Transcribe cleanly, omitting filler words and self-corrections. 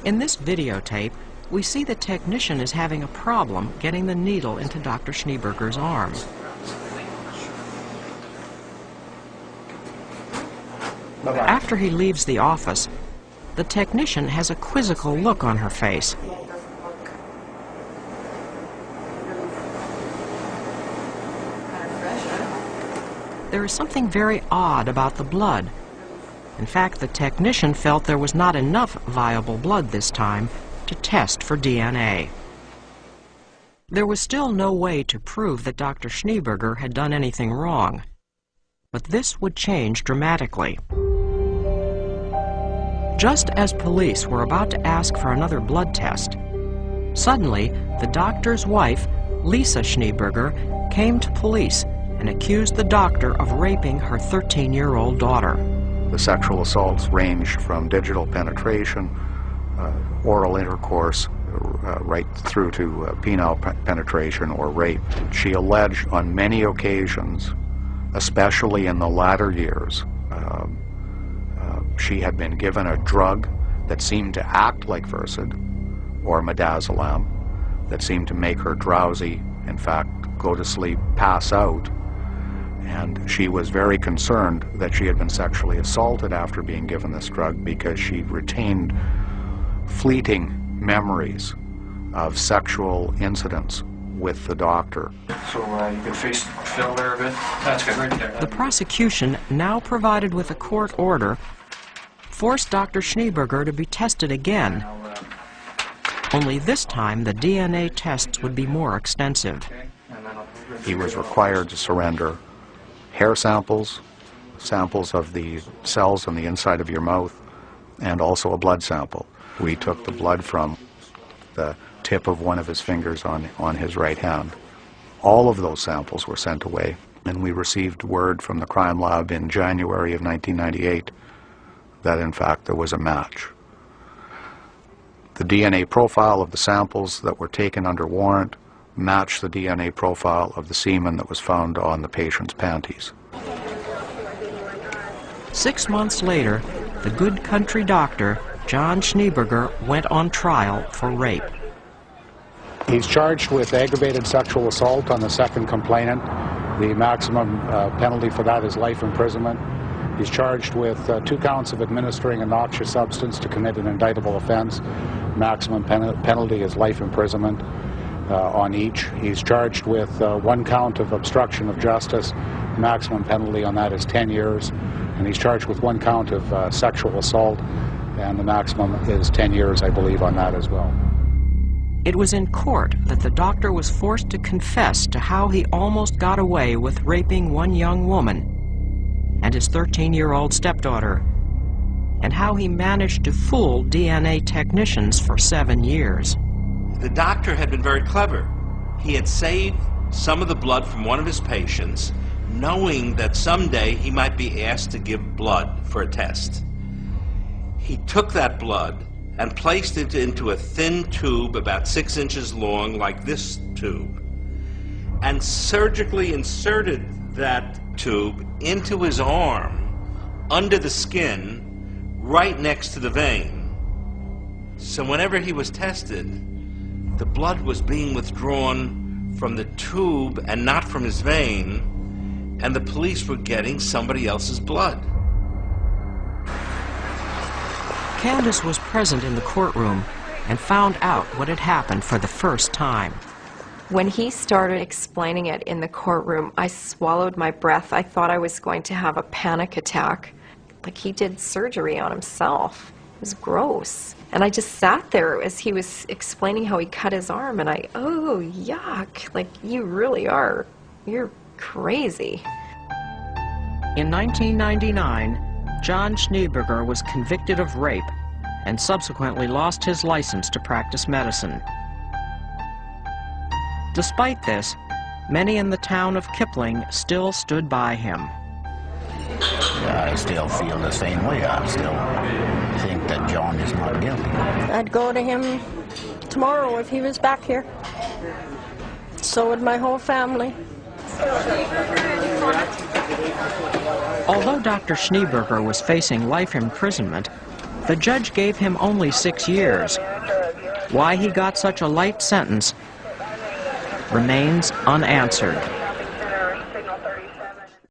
In this videotape, we see the technician is having a problem getting the needle into Dr. Schneeberger's arm. After he leaves the office, the technician has a quizzical look on her face. There is something very odd about the blood. In fact, the technician felt there was not enough viable blood this time to test for DNA. There was still no way to prove that Dr. Schneeberger had done anything wrong, but this would change dramatically. Just as police were about to ask for another blood test, suddenly the doctor's wife, Lisa Schneeberger, came to police and accused the doctor of raping her 13-year-old daughter. The sexual assaults ranged from digital penetration, oral intercourse, right through to penile penetration or rape. She alleged on many occasions, especially in the latter years, she had been given a drug that seemed to act like Versed or midazolam, that seemed to make her drowsy, in fact, go to sleep, pass out. And she was very concerned that she had been sexually assaulted after being given this drug because she retained fleeting memories of sexual incidents with the doctor. So you can face Phil there a bit. That's good, right there. The prosecution, now provided with a court order, forced Dr. Schneeberger to be tested again. Only this time the DNA tests would be more extensive. He was required to surrender hair samples, samples of the cells on the inside of your mouth, and also a blood sample. We took the blood from the tip of one of his fingers on his right hand. All of those samples were sent away, and we received word from the crime lab in January of 1998 that in fact there was a match. The DNA profile of the samples that were taken under warrant matched the DNA profile of the semen that was found on the patient's panties. 6 months later, the good country doctor, John Schneeberger, went on trial for rape. He's charged with aggravated sexual assault on the second complainant. The maximum penalty for that is life imprisonment. He's charged with 2 counts of administering a noxious substance to commit an indictable offense. Maximum penalty is life imprisonment on each. He's charged with 1 count of obstruction of justice. Maximum penalty on that is 10 years. And he's charged with 1 count of sexual assault, and the maximum is 10 years, I believe, on that as well. It was in court that the doctor was forced to confess to how he almost got away with raping one young woman and his 13-year-old stepdaughter, and how he managed to fool DNA technicians for 7 years. The doctor had been very clever. He had saved some of the blood from one of his patients, knowing that someday he might be asked to give blood for a test. He took that blood and placed it into a thin tube about 6 inches long, like this tube, and surgically inserted that tube into his arm, under the skin, right next to the vein. So whenever he was tested, the blood was being withdrawn from the tube and not from his vein, and the police were getting somebody else's blood. Candace was present in the courtroom and found out what had happened for the first time. When he started explaining it in the courtroom, I swallowed my breath. I thought I was going to have a panic attack. Like he did surgery on himself. It was gross. And I just sat there as he was explaining how he cut his arm, and oh, yuck. Like, you really are. You're crazy. In 1999, John Schneeberger was convicted of rape and subsequently lost his license to practice medicine. Despite this, many in the town of Kipling still stood by him. Yeah, I still feel the same way. I still think that John is not guilty. I'd go to him tomorrow if he was back here. So would my whole family. Although Dr. Schneeberger was facing life imprisonment, The judge gave him only 6 years. Why he got such a light sentence remains unanswered.